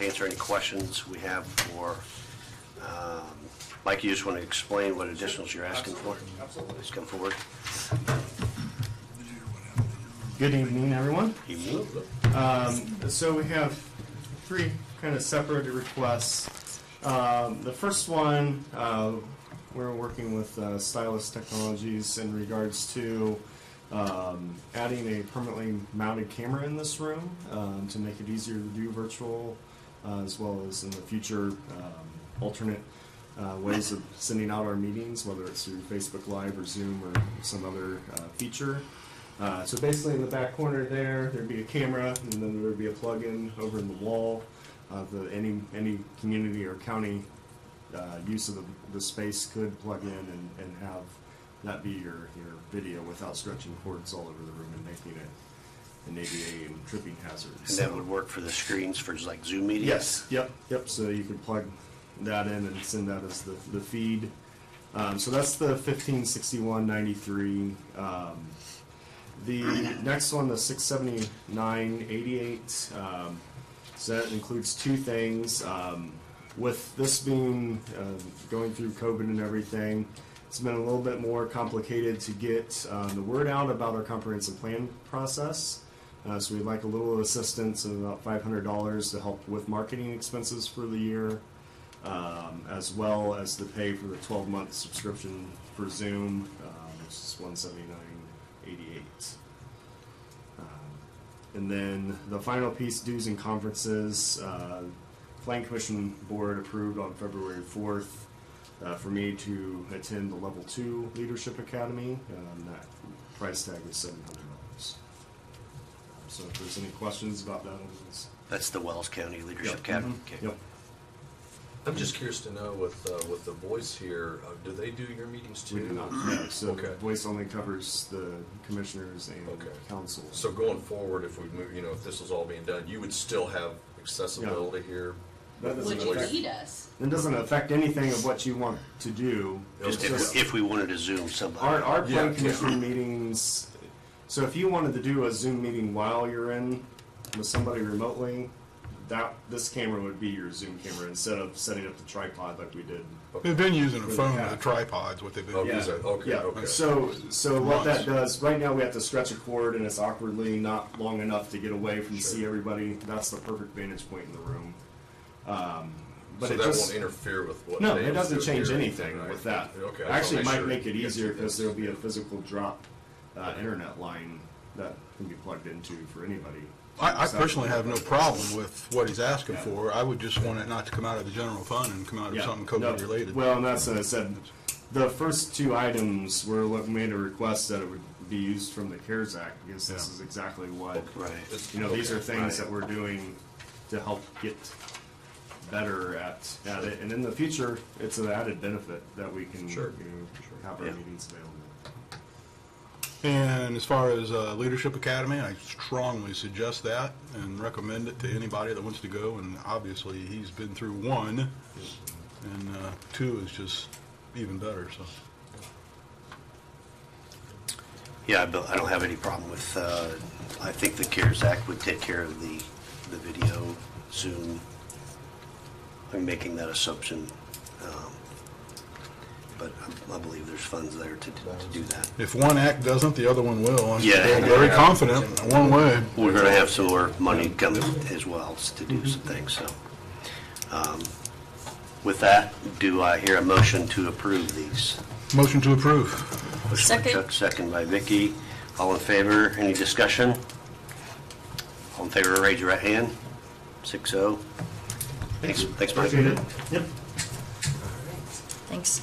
to answer any questions we have for Mike. You just want to explain what additionals you're asking for? Absolutely. Please come forward. Good evening, everyone. Evening. So we have three kind of separate requests. The first one, we're working with Stylus Technologies in regards to adding a permanently mounted camera in this room to make it easier to do virtual, as well as in the future alternate ways of sending out our meetings, whether it's through Facebook Live or Zoom or some other feature. So basically in the back corner there'd be a camera, and then there'd be a plug-in over in the wall. Any community or county use of the space could plug in and have that be your video without stretching cords all over the room and making it an ADA and tripping hazard. And that would work for the screens for like Zoom meetings? Yes, yep. So you could plug that in and send that as the feed. So that's the 156193. The next one, the 67988, so that includes two things. With this being going through COVID and everything, it's been a little bit more complicated to get the word out about our comprehensive plan process. So we'd like a little assistance of about $500 to help with marketing expenses for the year, as well as to pay for the 12-month subscription for Zoom, which is $179.88. And then the final piece, dues and conferences. Plan Commission Board approved on February 4th for me to attend the Level 2 Leadership Academy. That price tag is $700. So if there's any questions about that, That's the Wells County Leadership Yep. Academy? Mm-hmm. Okay. Yep. I'm just curious to know with the voice here, do they do your meetings too? We do not. Yeah, so Okay. voice only covers the commissioners and Okay. council. So going forward, if we move, if this was all being done, you would still have accessibility here. That doesn't Which affect- he does. It doesn't affect anything of what you want to do. Just It's if we wanted to Zoom somebody. Our Yeah, plan commission meetings, so if you wanted to do a Zoom meeting while you're in with somebody remotely, this camera would be your Zoom camera instead of setting up the tripod like we did. They've been using a For the phone cat. with a tripod's what they've been Oh, using. is it? Okay, Yeah. okay. So what that Months. does, right now we have to stretch a cord and it's awkwardly not long enough to get away from Sure. see everybody. That's the perfect vantage point in the room. But So it that just, won't interfere with what no, Dave's it doesn't doing change here, anything right? with that. Okay, I just Actually, it wanna might make it you easier get because through there'll be a this. physical drop internet line that can be plugged into for anybody. I personally have no problem with what he's asking for. I would just want it not to come out of the general fund and come out of Yeah, something no, COVID related. Well, and that's what I said. The first two items were what made a request that it would be used from the CARES Act because this Yeah. is exactly what, Right. these are Okay. things Right. that we're doing to help get better at it. And in the future, it's an added benefit that we can Sure. have our Yeah. meetings available. And as far as Leadership Academy, I strongly suggest that and recommend it to anybody that wants to go. And obviously, he's been through one, and two is just even better. So. Yeah, I don't have any problem with, I think the CARES Act would take care of the video, Zoom. I'm making that assumption. But I believe there's funds there to do that. If one act doesn't, the other one will. I'm Yeah. very confident one way. We're going to have some more money coming as well to do some things, so. With that, do I hear a motion to approve these? Motion to approve. Motion by Second. Chuck, second by Vicki. All in favor? Any discussion? All in favor, raise your right hand. 6-0. Thanks, Mike. Appreciate it. Yep. Thanks.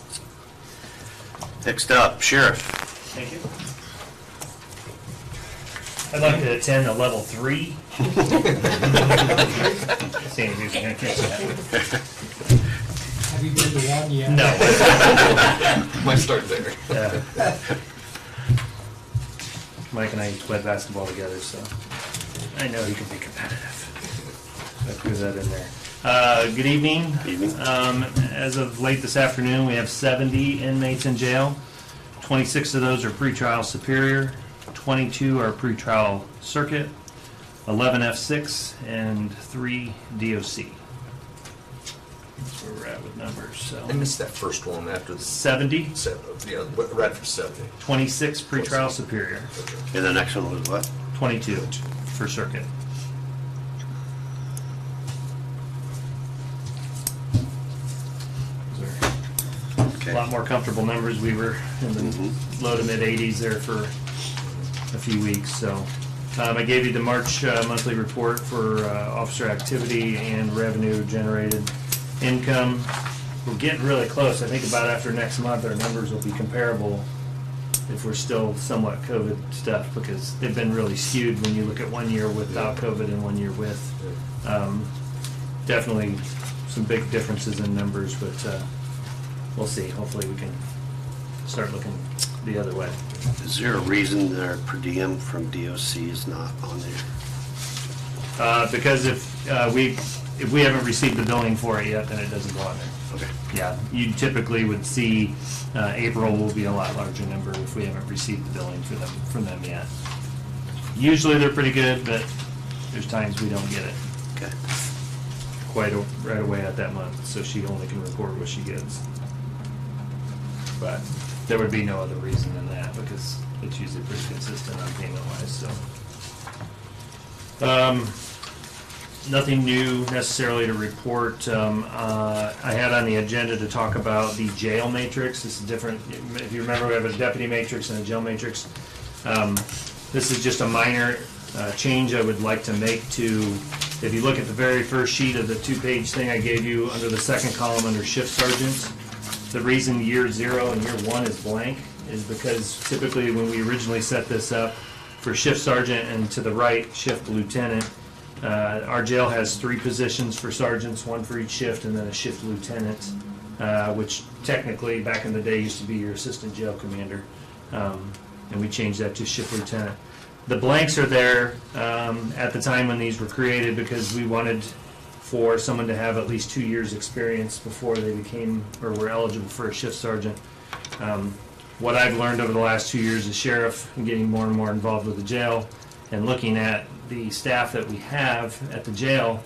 Next up, Sheriff. Thank you. I'd like to attend a level 3. Seeing who's going to catch that. Have you been to one yet? No. Might start there. Mike and I played basketball together, so I know he can be competitive. So I threw that in there. Good evening. Evening. As of late this afternoon, we have 70 inmates in jail. 26 of those are pretrial superior, 22 are pretrial circuit, 11 F6, and 3 DOC. That's where we're at with numbers, so. I missed that first one after the 70, yeah, right after 70. 26 pretrial superior, And the next one was what? 22 for circuit. Those are Okay. a lot more comfortable numbers. We were in the low to mid 80s there for a few weeks, so. I gave you the March monthly report for officer activity and revenue generated income. We're getting really close. I think about after next month, our numbers will be comparable if we're still somewhat COVID stuff, because they've been really skewed when you look at 1 year without COVID and 1 year with. Definitely some big differences in numbers, but we'll see. Hopefully we can start looking the other way. Is there a reason that our per diem from DOC is not on there? Because if we haven't received the billing for it yet, then it doesn't go on there. Okay. Yeah, you typically would see April will be a lot larger number if we haven't received the billing from them yet. Usually they're pretty good, but there's times we don't get it Okay. right away at that month, so she only can report what she gets. But there would be no other reason than that, because it's usually pretty consistent on payment-wise, so. Nothing new necessarily to report. I had on the agenda to talk about the jail matrix. This is different. If you remember, we have a deputy matrix and a jail matrix. This is just a minor change I would like to make to, if you look at the very first sheet of the 2-page thing I gave you, under the second column under shift sergeants, the reason year 0 and year 1 is blank is because typically when we originally set this up for shift sergeant and to the right, shift lieutenant, our jail has 3 positions for sergeants, 1 for each shift, and then a shift lieutenant, which technically back in the day used to be your assistant jail commander, and we changed that to shift lieutenant. The blanks are there at the time when these were created because we wanted for someone to have at least 2 years' experience before they became or were eligible for a shift sergeant. What I've learned over the last 2 years as sheriff and getting more and more involved with the jail and looking at the staff that we have at the jail,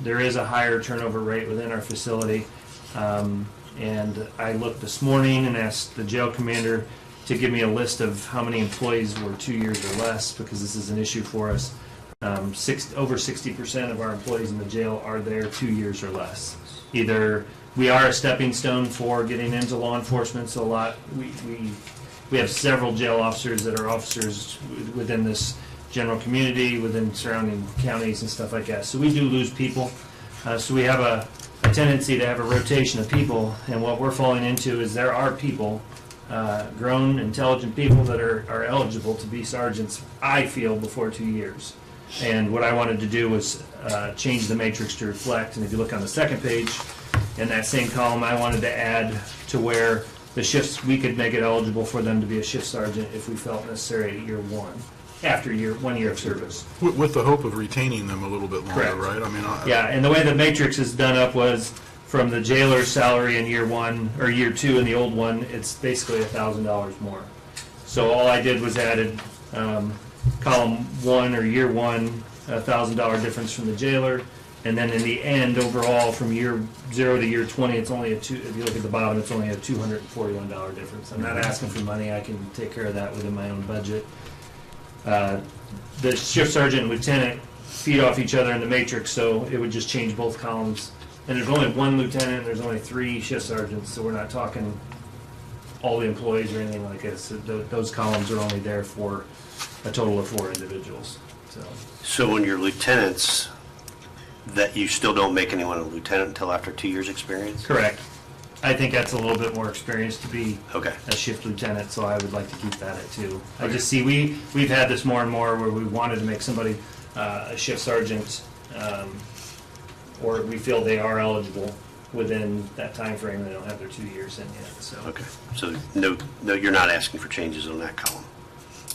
there is a higher turnover rate within our facility. And I looked this morning and asked the jail commander to give me a list of how many employees were 2 years or less, because this is an issue for us. Over 60% of our employees in the jail are there 2 years or less. Either we are a stepping stone for getting into law enforcement, so we have several jail officers that are officers within this general community, within surrounding counties and stuff like that. So we do lose people. So we have a tendency to have a rotation of people, and what we're falling into is there are people, grown, intelligent people that are eligible to be sergeants, I feel, before 2 years. And what I wanted to do was change the matrix to reflect, and if you look on the second page, in that same column, I wanted to add to where the shifts, we could make it eligible for them to be a shift sergeant if we felt necessary at year 1, after 1 year of service. With the hope of retaining them a little bit longer, Correct. right? I mean, Yeah, and the way the matrix is done up was from the jailer's salary in year 1, or year 2 in the old one, it's basically $1,000 more. So all I did was added column 1 or year 1, $1,000 difference from the jailer, and then in the end, overall, from year 0 to year 20, it's only if you look at the bottom, it's only a $241 difference. I'm not asking for money, I can take care of that within my own budget. The shift sergeant and lieutenant feed off each other in the matrix, so it would just change both columns. And there's only 1 lieutenant, and there's only 3 shift sergeants, so we're not talking all the employees or anything like this. So those columns are only there for a total of 4 individuals. So when you're lieutenants, that you still don't make anyone a lieutenant until after 2 years' experience? Correct. I think that's a little bit more experience to be Okay. a shift lieutenant, so I would like to keep that at 2. I just see we've had this more and more where we wanted to make somebody a shift sergeant, or we feel they are eligible within that time frame. They don't have their 2 years in yet. So Okay. So no, you're not asking for changes on that column,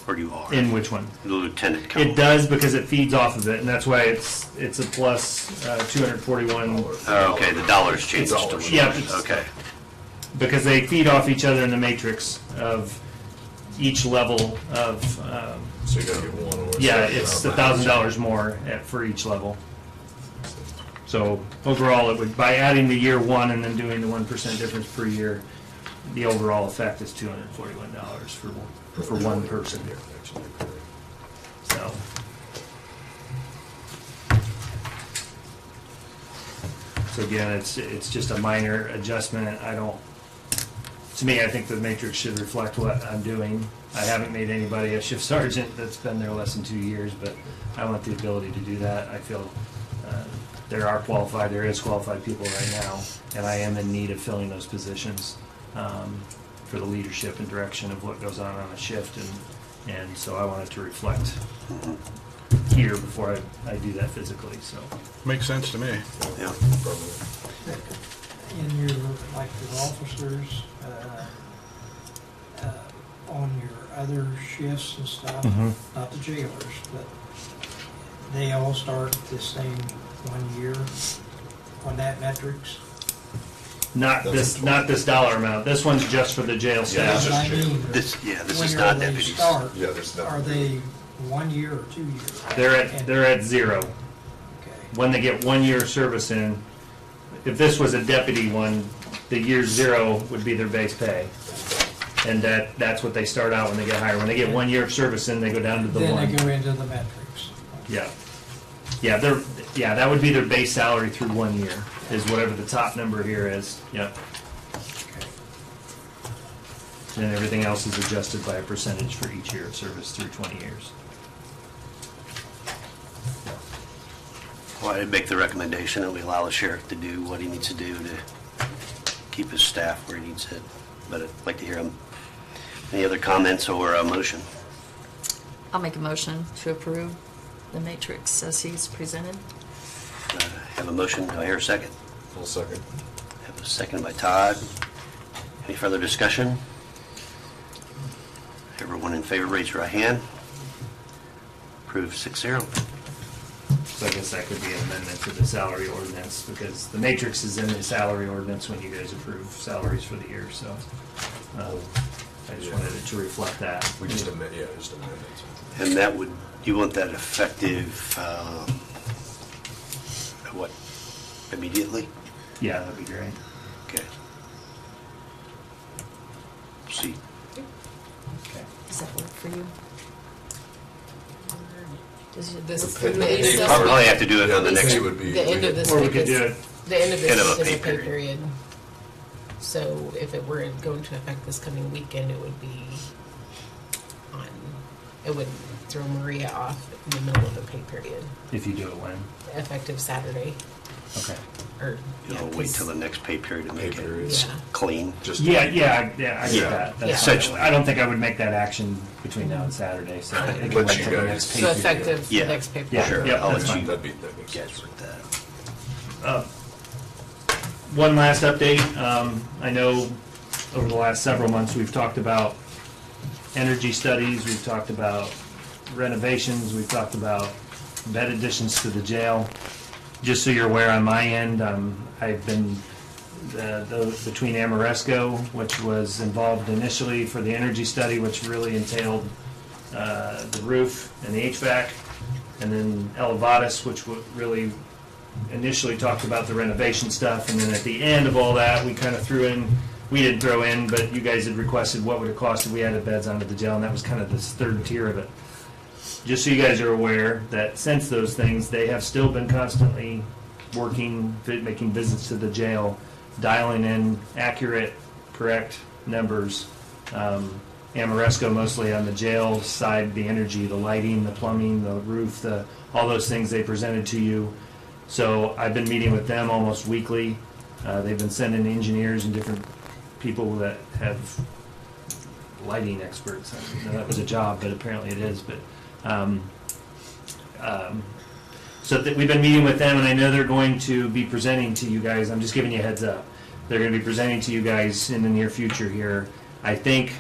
or you are? in which one? The lieutenant column. It does, because it feeds off of it, and that's why it's a plus 241. Oh, okay, the dollars changes to dollars. Yeah, lieutenant. Okay. Because they feed off each other in the matrix of each level of. So you gotta get one or. Yeah, it's $1,000 more for each level. So overall, it would, by adding the year one and then doing the 1% difference per year, the overall effect is $241 for one person. So. So again, it's just a minor adjustment. To me, I think the matrix should reflect what I'm doing. I haven't made anybody a shift sergeant that's been there less than 2 years, but I want the ability to do that. I feel there is qualified people right now, and I am in need of filling those positions for the leadership and direction of what goes on a shift, and so I want it to reflect here before I do that physically, so. Makes sense to me. Yeah. In your, like your officers, on your other shifts and stuff, not the jailers, but they all start the same 1 year on that metrics? Not this dollar amount. This one's just for the jail Yeah, staff. it's just I mean, This is whenever not they deputies. start, Yeah, there's nothing. are they 1 year or 2 years? They're at zero. Okay. When they get 1 year of service in, if this was a deputy one, the year zero would be their base pay. And that's what they start out when they get hired. When they get 1 year of service in, they go down to the Then one. they go into the metrics. Yeah. Yeah, that would be their base salary through 1 year, is whatever the top number here is. Yep. Okay. And everything else is adjusted by a percentage for each year of service through 20 years. Well, I'd make the recommendation that we allow the sheriff to do what he needs to do to keep his staff where he needs it. But I'd like to hear him. Any other comments or a motion? I'll make a motion to approve the matrix as he's presented. Have a motion, do I hear a second? Full second. Have a second by Todd. Any further discussion? Everyone in favor, raise your right hand. Approved 6-0. So I guess that could be an amendment to the salary ordinance, because the matrix is in the salary ordinance when you guys approve salaries for the year, so. I just wanted it to reflect that. We just amend it. And that would, you want that effective, what, immediately? Yeah, that'd be great. Okay. See, Okay. Does that work for you? Does it- This- the the- base the- you salary- probably have to do it on the next, It would be. The end of this Or we week could is, do it, the end of this End of a week is pay a pay period. period. So if it were going to affect this coming weekend, it would be on, it would throw Maria off in the middle of the pay period, if you do it when, effective Saturday, okay. or. you know, yeah, wait 'cause- till the next pay period to make Pay it period. Yeah. clean. Just. Yeah, I get Yeah. that. That's Essentially. fine. I don't think I would make that action between now and Saturday, so it can But wait you till the guys- next pay So period. effective Yeah. the next pay Yeah. period. Sure. Yep, I'll that's let fine. you That makes guys sense. work that out. One last update. I know over the last several months, we've talked about energy studies, we've talked about renovations, we've talked about bed additions to the jail. Just so you're aware, on my end, I've been between Amoresco, which was involved initially for the energy study, which really entailed the roof and the HVAC, and then Elevatus, which really initially talked about the renovation stuff, and then at the end of all that, we kind of threw in, we didn't throw in, but you guys had requested what would it cost if we added beds onto the jail, and that was kind of this third tier of it. Just so you guys are aware that since those things, they have still been constantly working, making visits to the jail, dialing in accurate, correct numbers. Amoresco mostly on the jail side, the energy, the lighting, the plumbing, the roof, all those things they presented to you. So I've been meeting with them almost weekly. They've been sending engineers and different people that have lighting experts. I didn't know that was a job, but apparently it is. But so we've been meeting with them, and I know they're going to be presenting to you guys. I'm just giving you a heads up. They're going to be presenting to you guys in the near future here. I think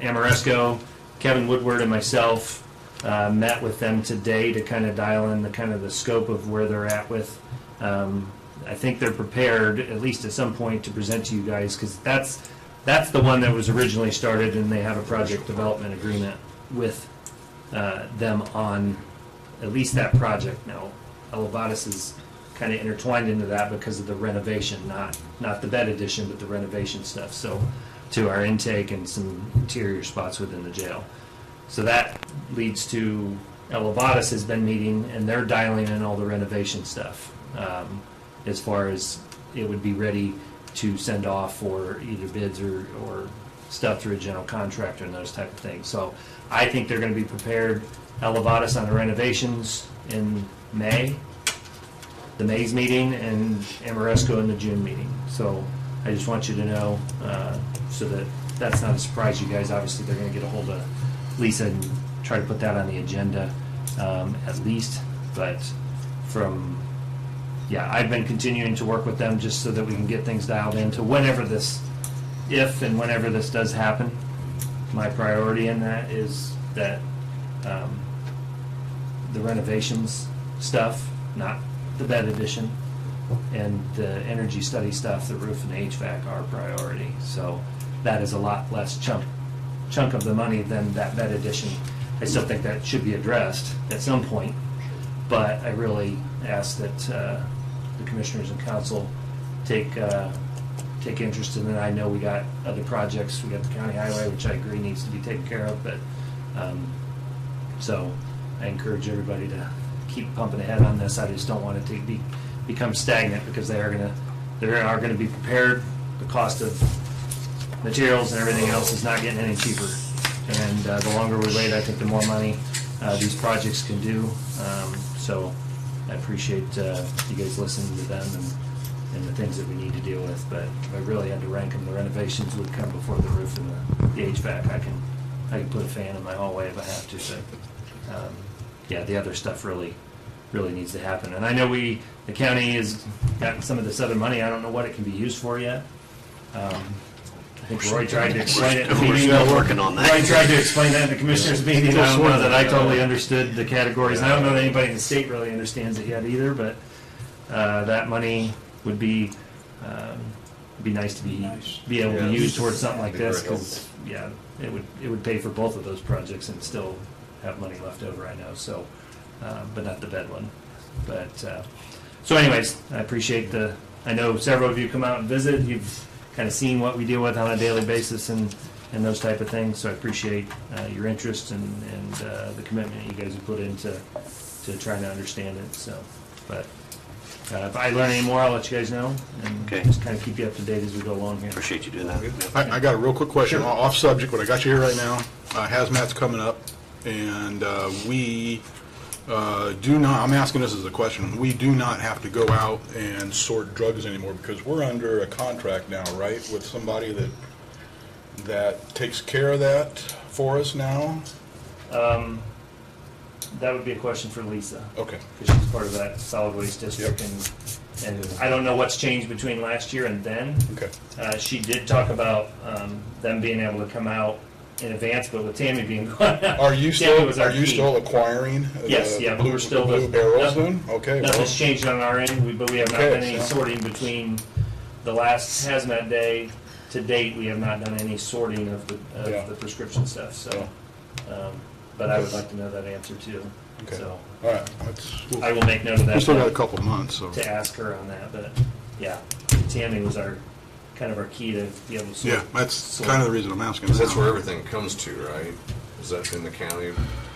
Amoresco, Kevin Woodward, and myself met with them today to kind of dial in the scope of where they're at with. I think they're prepared, at least at some point, to present to you guys, because that's the one that was originally started, and they have a project development agreement with them on at least that project. Now, Elevatus is kind of intertwined into that because of the renovation, not the bed addition, but the renovation stuff. So to our intake and some interior spots within the jail. So that leads to Elevatus has been meeting, and they're dialing in all the renovation stuff. As far as it would be ready to send off for either bids or stuff through a general contractor and those type of things. So I think they're going to be prepared, Elevatus, on the renovations in May, the May's meeting, and Amoresco in the June meeting. So I just want you to know, so that that's not a surprise. You guys, obviously, they're going to get a hold of Lisa and try to put that on the agenda, at least. But I've been continuing to work with them just so that we can get things dialed into whenever this, if and whenever this does happen. My priority in that is that the renovations stuff, not the bed addition, and the energy study stuff, the roof and the HVAC are priority. So that is a lot less chunk of the money than that bed addition. I still think that should be addressed at some point, but I really ask that the commissioners and council take interest in it. I know we got other projects. We got the county highway, which I agree needs to be taken care of, but so I encourage everybody to keep pumping ahead on this. I just don't want it to become stagnant, because they are going to be prepared. The cost of materials and everything else is not getting any cheaper, and the longer we wait, I think the more money these projects can do. So I appreciate you guys listening to them and the things that we need to deal with. But if I really had to rank them, the renovations would come before the roof and the HVAC. I can put a fan in my hallway if I have to. But the other stuff really needs to happen. And I know the county has gotten some of this other money. I don't know what it can be used for yet. I think Roy tried to explain it. We're still working on that. Roy tried to explain that in the commissioners' meeting. I don't know that I totally understood the categories. And I don't know that anybody in the state really understands it yet either, but that money would be nice to be able to use towards something like this, because it would pay for both of those projects and still have money left over, I know. So, but not the bed one. But so, anyways, I appreciate I know several of you come out and visit. You've kind of seen what we deal with on a daily basis and those type of things. So I appreciate your interest and the commitment you guys have put into trying to understand it. So, but if I learn any more, I'll let you guys know, and just kind of keep you up to date as we go along here. Appreciate you doing that. I got a real quick question, Sure. off subject, but I got you here right now. Hazmat's coming up, and we do not, I'm asking this as a question, we do not have to go out and sort drugs anymore, because we're under a contract now, right, with somebody that takes care of that for us now? That would be a question for Lisa, Okay. because she's part of that solid waste district, and I don't know what's changed between last year and then. Okay. She did talk about them being able to come out in advance, but with Tammy being gone, Are you Tammy was our key. still acquiring? Yes, the but blue, we're still the blue barrels nothing- then? Okay. well, Nothing's changed on our end, but we have not Okay, done any so- sorting between the last hazmat day to date. We have not done any sorting of Yeah. the prescription stuff. So, but I would like to know that answer too. Okay. So All right. I will make note of that. We still got a couple months, so. to ask her on that. But yeah, Tammy was our key to be able to sort. Yeah, that's sort. kind of the reason I'm asking. Because that's now. where everything comes to, right? Is that in the county,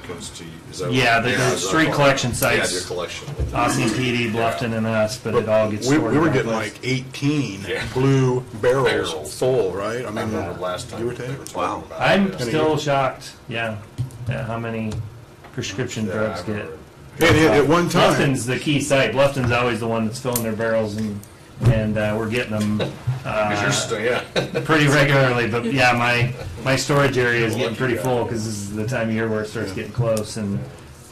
comes to, is that? Yeah, the is that street what- collection Yeah, sites. your collection. Austin PD, Bluffton, and us, but it all gets We stored. were in getting one place. like 18 Yeah. blue barrels Barrels. full, right? I I mean, remember last time you were they taking? were talking Wow. about I'm it. still shocked. Yeah, how many prescription Yeah, drugs I get. remember. At one time, Bluffton's the key site. Bluffton's always the one that's filling their barrels, and we're getting them 'Cause you're still, yeah. pretty regularly. But yeah, my storage area is getting pretty Lucky full, guy. because this is the time of year where it starts getting close, and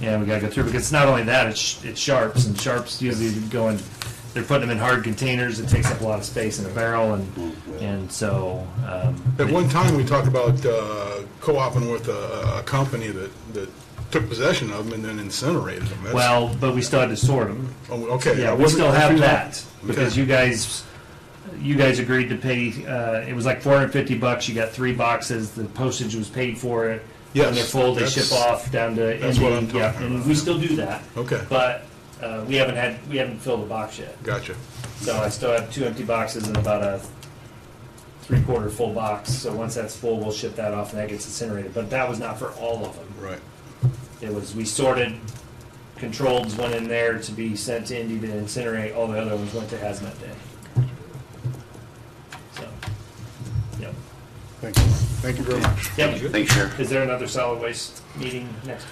we gotta go through. Because it's not only that, it's sharps, and sharps usually going. They're putting them in hard containers. It takes up a lot of space in a barrel, and so. at one time, we talked about co-oping with a company that took possession of them and then incinerated them. That's- Well, but we still had to sort them. oh, okay. Yeah, we Wasn't- still have that's- that, because you guys agreed to pay, it was like $450, you got 3 boxes, the postage was paid for it. Yes, When they're full, they that's- ship off down to that's what I'm Indy, yeah, talking and about, we yeah. still do that. Okay. But We haven't filled the box yet. Gotcha. So I still have 2 empty boxes and about a 3/4 full box. So once that's full, we'll ship that off and that gets incinerated. But that was not for all of them. Right. It was, we sorted, controlleds went in there to be sent to Indy to incinerate. All the other ones went to hazmat day. So, yep. Thank you. Thank you very much. Yep. Thanks, Sheriff. Is there another solid waste meeting next?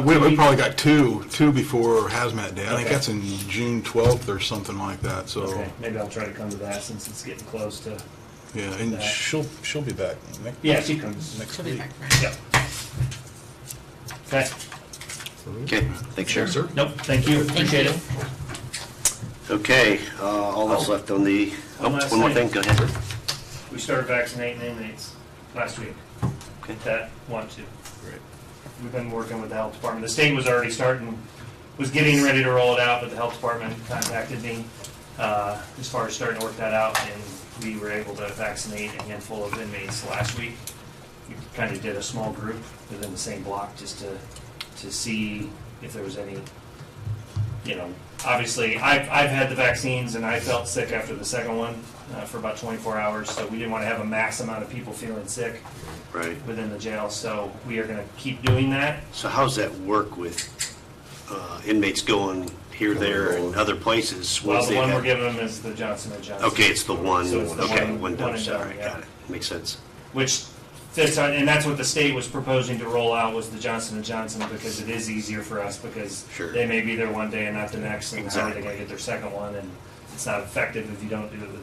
We probably got two before Hazmat Day. I think Okay. that's in June 12th or something like that, so, Okay, maybe I'll try to come to that since it's getting close to. yeah, and That. she'll be back Yeah, she comes. next She'll be week. back Friday. Yep. Okay. Okay, thanks, Sheriff. Sir? Nope. Thank you. Appreciate it. Okay, all that's left on the, One last one more thing. thing, go ahead. We started vaccinating inmates last week Okay. that want to. Great. We've been working with the health department. The state was already was getting ready to roll it out, but the health department contacted me as far as starting to work that out, and we were able to vaccinate a handful of inmates last week. We kind of did a small group within the same block just to see if there was any, obviously, I've had the vaccines and I felt sick after the second one for about 24 hours, so we didn't want to have a mass amount of people feeling sick Right. within the jail, so we are going to keep doing that. So how's that work with inmates going here, there, and other places? Well, once the they one we're have- giving them is the Johnson & Johnson. Okay, it's the one, So it's the okay, one one and dose, all done, right, yeah. got it. Makes sense. Which fits on, and that's what the state was proposing to roll out was the Johnson & Johnson because it is easier for us because Sure. they may be there one day and not the next, and how are they Exactly. going to get their second one? And it's not effective if you don't do it within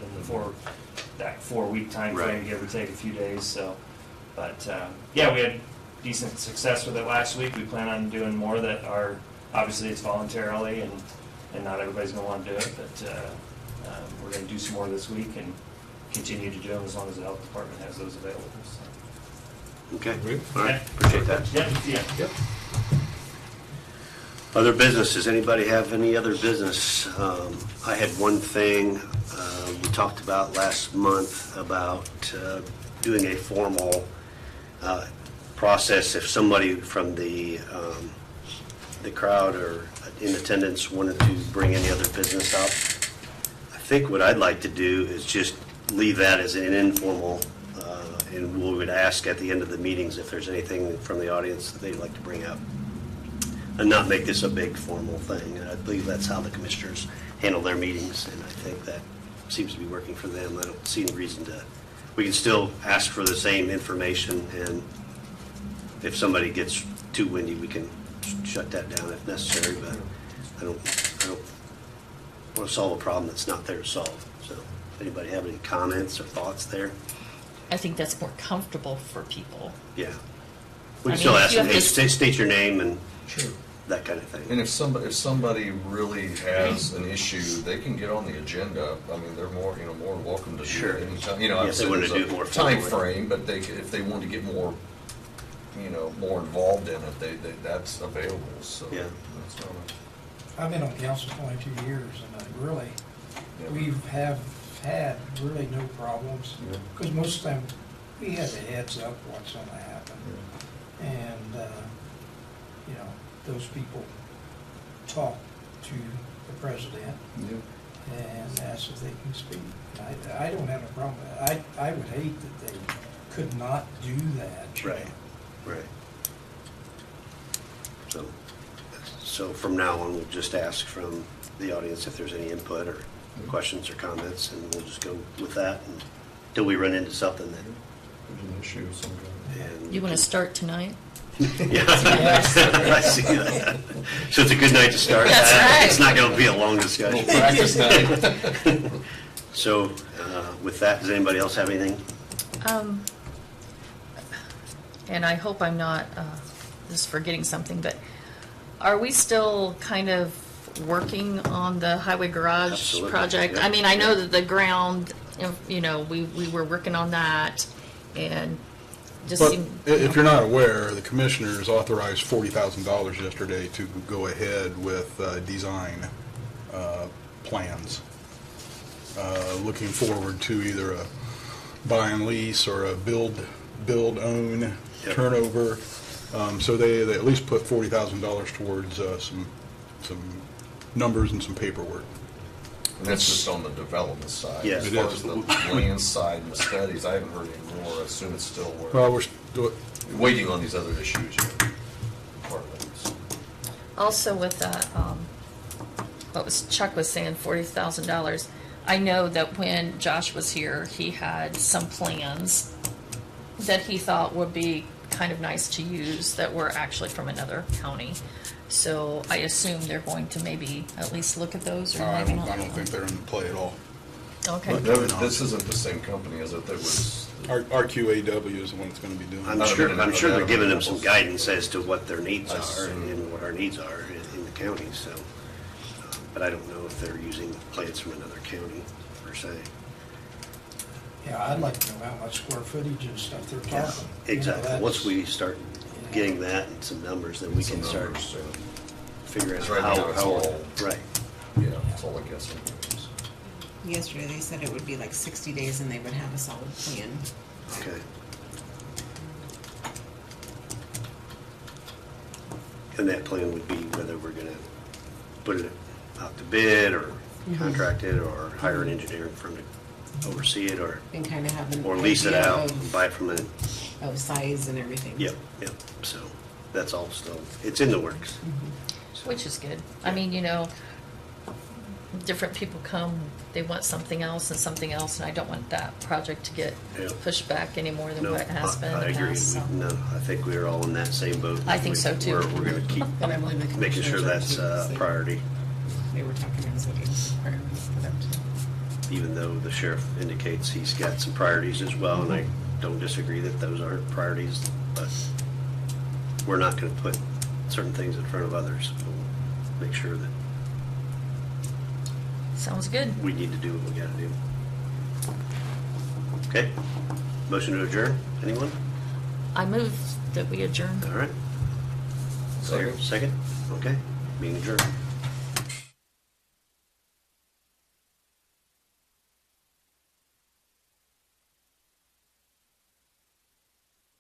that 4-week time frame, Right. give or take a few days. So, but yeah, we had decent success with it last week. We plan on doing more that are obviously it's voluntarily and not everybody's going to want to do it, but we're going to do some more this week and continue to do them as long as the health department has those available. So. Okay, Great. all right, appreciate that. Yep, yeah. Yep. Other business, does anybody have any other business? I had one thing we talked about last month about doing a formal process if somebody from the crowd or in attendance wanted to bring any other business up. I think what I'd like to do is just leave that as an informal, and we would ask at the end of the meetings if there's anything from the audience that they'd like to bring up. And not make this a big formal thing. And I believe that's how the commissioners handle their meetings, and I think that seems to be working for them. I don't see any reason to, we can still ask for the same information, and if somebody gets too windy, we can shut that down if necessary, but I don't want to solve a problem that's not there to solve. So, anybody have any comments or thoughts there? I think that's more comfortable for people. Yeah. We I can mean, still if ask you them, have hey, to- state your name and Sure. that kind of thing. And if somebody really has an issue, they can get on the agenda. I mean, they're more welcome to do Sure. it anytime. Yeah, if I'd they say wanted there's to do a it more time formally. frame, but if they want to get more, more involved in it, that's available. So Yeah. that's not I've been on council 22 years, and I really, Yeah. we have had really no problems. Yeah. Because most of the time, we have a heads up what's going to happen. And, those people talk to the president and ask if they can speak. I don't have a problem with that. I would hate that they could not do that. Right, right. So from now on, we'll just ask from the audience if there's any input or questions or comments, and we'll just go with that until we run into something that. There's an issue of some kind. and- You want to start tonight? Yeah, I see that. So it's a good night to start. That's right. It's not going to be a long discussion. Practice night. So with that, does anybody else have anything? And I hope I'm not just forgetting something, but are we still kind of working on the highway garage Absolutely, project? yeah. I mean, I know that the ground, we were working on that, and just But seemed. if you're not aware, the commissioners authorized $40,000 yesterday to go ahead with design plans. Looking forward to either a buy and lease or a build, own, Yep. turnover. So they at least put $40,000 towards some numbers and some paperwork. And that's just on the development side. Yeah. As It far is. as the land side and the studies, I haven't heard any more. I assume it's still Well, waiting on these other issues here. Part of it. Also with that, what was Chuck was saying, $40,000. I know that when Josh was here, he had some plans that he thought would be kind of nice to use that were actually from another county. So I assume they're going to maybe at least look at those, or I maybe don't, not. I don't think they're in play at all. Okay. But this isn't the same company, is it? That was, RQAW is the one that's gonna be doing I'm it. sure they're giving them some guidance as to what their needs I are assume. and what our needs are in the county, so. But I don't know if they're using plants from another county per se. Yeah, I'd like to know how much square footage and stuff they're talking. You know, Exactly. Once that's- we start getting that and some numbers, then we some can start numbers, figuring out Because right now it's how, all- right. yeah, it's all I guess. Yesterday, they said it would be like 60 days and they would have a solid plan. Okay. And that plan would be whether we're gonna put it out to bid, or contract it, or hire an engineering firm to oversee it, or And kind of have an lease it idea out and buy it from a, of size and everything. yep, so, that's all still, it's in the works. Which is good. I mean, you know, different people come, they want something else and something else, and I don't want that project to get Yeah. pushed back any more than No, what it has been in I the agree. past, so. No, I think we're all in that same boat. I think so, too. We're gonna keep But I believe the making sure commissioners that's are a too, so priority, They were talking as looking for priorities for them too. even though the sheriff indicates he's got some priorities as well, and I don't disagree that those aren't priorities, but we're not gonna put certain things in front of others. We'll make sure that Sounds good. we need to do what we gotta do. Okay? Motion to adjourn, anyone? I move that we adjourn. All right. Second. Second? Okay, meeting adjourned.